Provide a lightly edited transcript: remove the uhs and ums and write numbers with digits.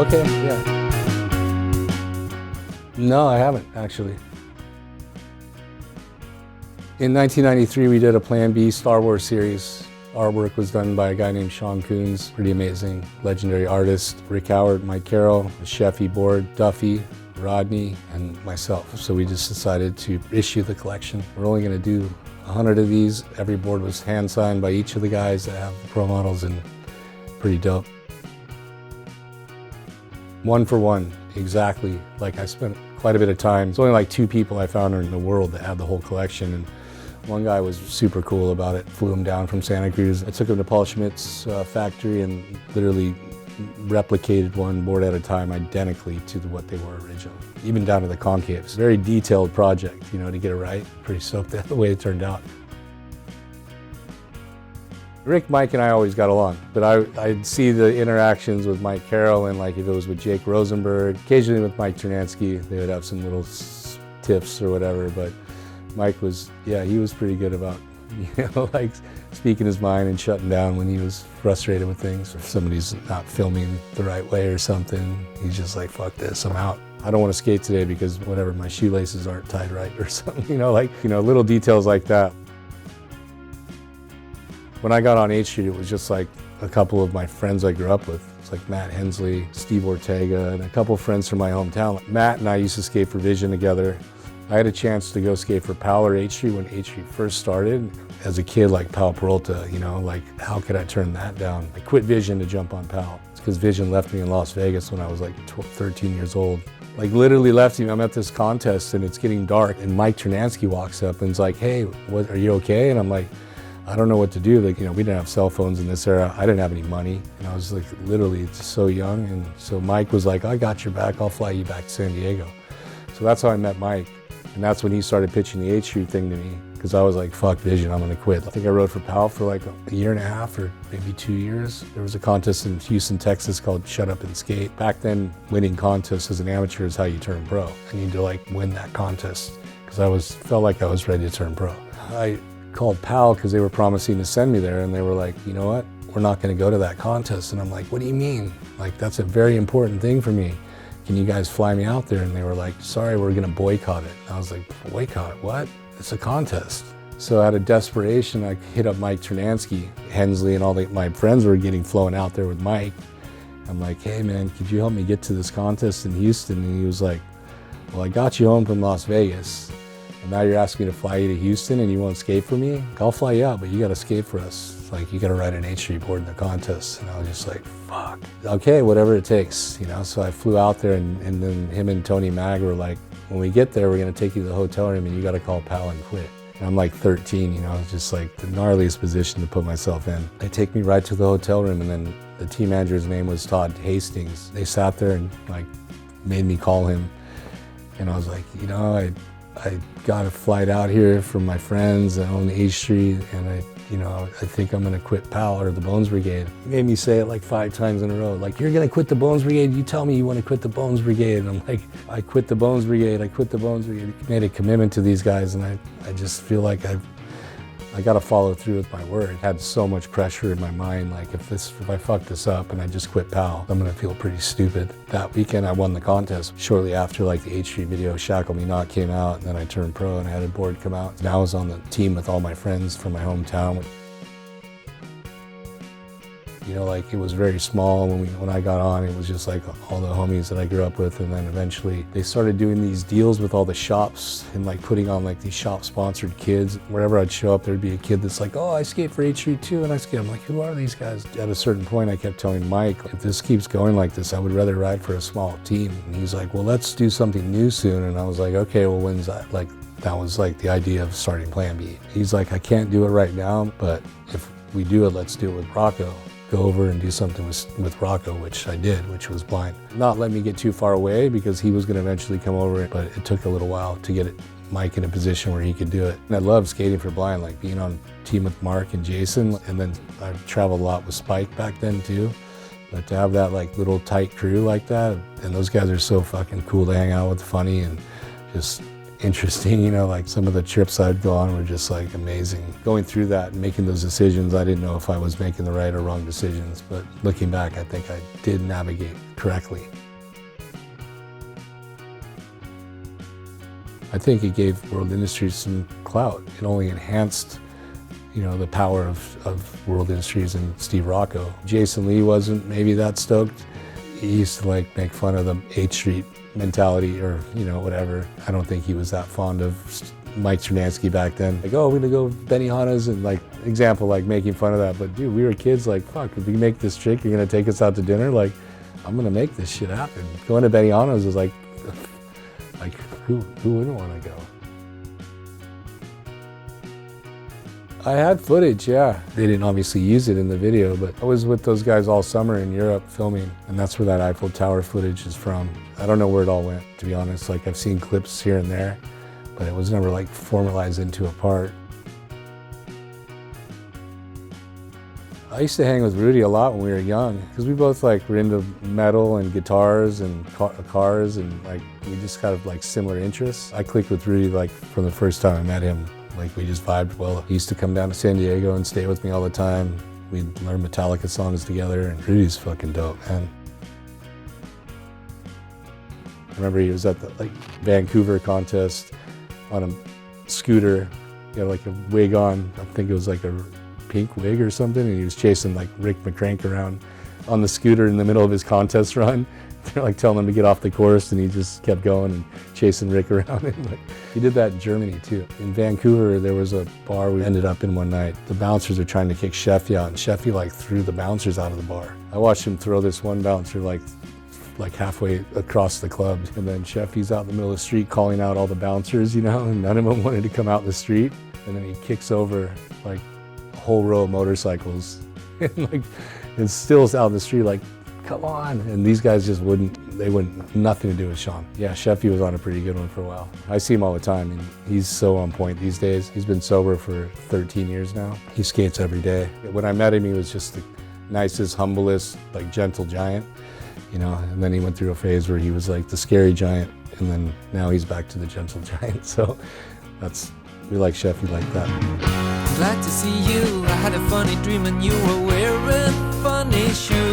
Okay, yeah. No, I haven't, actually. In 1993, we did a Plan B Star Wars series. Artwork was done by a guy named Sean Coons, pretty amazing, legendary artist. Rick Howard, Mike Carroll, the Sheffey board, Duffy, Rodney, and myself. So we just decided to issue the collection. We're only going to do 100 of these. Every board was hand-signed by each of the guys that have the pro models, and pretty dope. One for one, exactly. Like, I spent quite a bit of time. There's only like 2 people I found in the world that had the whole collection, and one guy was super cool about it. Flew him down from Santa Cruz. I took him to Paul Schmidt's factory and literally replicated one board at a time identically to what they were originally, even down to the concaves. Very detailed project, you know, to get it right. Pretty stoked at the way it turned out. Rick, Mike, and I always got along, but I'd see the interactions with Mike Carroll, and like if it was with Jake Rosenberg, occasionally with Mike Ternansky, they would have some little tiffs or whatever, but Mike was, yeah, he was pretty good about, you know, like speaking his mind and shutting down when he was frustrated with things. If somebody's not filming the right way or something, he's just like, fuck this, I'm out. I don't want to skate today because whatever, my shoelaces aren't tied right or something, you know, like, you know, little details like that. When I got on H Street, it was just like a couple of my friends I grew up with. It's like Matt Hensley, Steve Ortega, and a couple of friends from my hometown. Matt and I used to skate for Vision together. I had a chance to go skate for Powell or H Street when H Street first started. As a kid, like Powell Peralta, you know, like how could I turn that down? I quit Vision to jump on Powell. It's because Vision left me in Las Vegas when I was like 13 years old. Like literally left me. I'm at this contest and it's getting dark, and Mike Ternansky walks up and is like, hey, what, are you okay? And I'm like, I don't know what to do. Like, you know, we didn't have cell phones in this era. I didn't have any money. And I was like literally just so young. And so Mike was like, I got your back. I'll fly you back to San Diego. So that's how I met Mike. And that's when he started pitching the H Street thing to me, because I was like, fuck Vision, I'm gonna quit. I think I rode for Powell for like a year and a half or maybe 2 years. There was a contest in Houston, Texas called Shut Up and Skate. Back then, winning contests as an amateur is how you turn pro. I need to like win that contest, because felt like I was ready to turn pro. I called Powell because they were promising to send me there, and they were like, you know what, we're not gonna go to that contest. And I'm like, what do you mean? Like, that's a very important thing for me. Can you guys fly me out there? And they were like, sorry, we're gonna boycott it. And I was like, boycott it? What? It's a contest. So out of desperation, I hit up Mike Ternansky. Hensley and all my friends were getting flown out there with Mike. I'm like, hey man, could you help me get to this contest in Houston? And he was like, well, I got you home from Las Vegas, and now you're asking me to fly you to Houston and you won't skate for me? I'll fly you out, but you gotta skate for us. Like, you gotta ride an H Street board in the contest. And I was just like, fuck. Okay, whatever it takes, you know? So I flew out there, and then him and Tony Mag were like, when we get there, we're gonna take you to the hotel room and you gotta call Powell and quit. And I'm like 13, you know, it's just like the gnarliest position to put myself in. They take me right to the hotel room, and then the team manager's name was Todd Hastings. They sat there and like made me call him. And I was like, you know, I got a flight out here from my friends that own H Street, and I think I'm gonna quit Powell or the Bones Brigade. He made me say it like 5 times in a row. Like, you're gonna quit the Bones Brigade? You tell me you wanna quit the Bones Brigade. And I'm like, I quit the Bones Brigade, I quit the Bones Brigade. I made a commitment to these guys, and I just feel like I gotta follow through with my word. I had so much pressure in my mind, like if I fuck this up and I just quit Powell, I'm gonna feel pretty stupid. That weekend I won the contest. Shortly after, like, the H Street video Shackle Me Not came out, and then I turned pro and I had a board come out. And I was on the team with all my friends from my hometown. You know, like, it was very small when I got on. It was just like all the homies that I grew up with, and then eventually they started doing these deals with all the shops and like putting on like these shop-sponsored kids. Wherever I'd show up, there'd be a kid that's like, oh, I skate for H Street too, and I skate. I'm like, who are these guys? At a certain point, I kept telling Mike, if this keeps going like this, I would rather ride for a small team. And he's like, well, let's do something new soon. And I was like, okay, well, when's that? Like, that was like the idea of starting Plan B. He's like, I can't do it right now, but if we do it, let's do it with Rocco. Go over and do something with Rocco, which I did, which was Blind. Not let me get too far away, because he was gonna eventually come over, but it took a little while to get Mike in a position where he could do it. And I loved skating for Blind, like being on team with Mark and Jason, and then I traveled a lot with Spike back then too. But to have that like little tight crew like that, and those guys are so fucking cool to hang out with, funny, and just interesting, you know, like some of the trips I'd go on were just like amazing. Going through that and making those decisions, I didn't know if I was making the right or wrong decisions, but looking back, I think I did navigate correctly. I think it gave World Industries some clout. It only enhanced, you know, the power of World Industries and Steve Rocco. Jason Lee wasn't maybe that stoked. He used to like make fun of the 8th Street mentality or, you know, whatever. I don't think he was that fond of Mike Chernansky back then. Like, oh, we're gonna go Benihana's and like, example, like making fun of that. But dude, we were kids like, fuck, if we make this trick, you're gonna take us out to dinner? Like, I'm gonna make this shit happen. Going to Benihana's was like who wouldn't want to go? I had footage, yeah. They didn't obviously use it in the video, but I was with those guys all summer in Europe filming, and that's where that Eiffel Tower footage is from. I don't know where it all went, to be honest. Like, I've seen clips here and there, but it was never like formalized into a part. I used to hang with Rudy a lot when we were young, because we both like were into metal and guitars and cars, and like we just kind of like similar interests. I clicked with Rudy like from the first time I met him. Like we just vibed well. He used to come down to San Diego and stay with me all the time. We'd learn Metallica songs together, and Rudy's fucking dope, man. I remember he was at the like Vancouver contest on a scooter. He had like a wig on. I think it was like a pink wig or something, and he was chasing like Rick McCrank around on the scooter in the middle of his contest run. They're like telling him to get off the course, and he just kept going and chasing Rick around. And like, he did that in Germany too. In Vancouver, there was a bar we ended up in one night. The bouncers are trying to kick Sheffey out, and Sheffey like threw the bouncers out of the bar. I watched him throw this one bouncer like halfway across the club, and then Sheffey's out in the middle of the street calling out all the bouncers, you know, and none of them wanted to come out the street. And then he kicks over like a whole row of motorcycles, and like it's still out in the street like, come on. And these guys just nothing to do with Sean. Yeah, Sheffey was on a pretty good one for a while. I see him all the time, and he's so on point these days. He's been sober for 13 years now. He skates every day. When I met him, he was just the nicest, humblest, like gentle giant, you know, and then he went through a phase where he was like the scary giant, and then now he's back to the gentle giant. So we like Sheffey like that. Glad to see you. I had a funny dream and you were wearing funny shoes.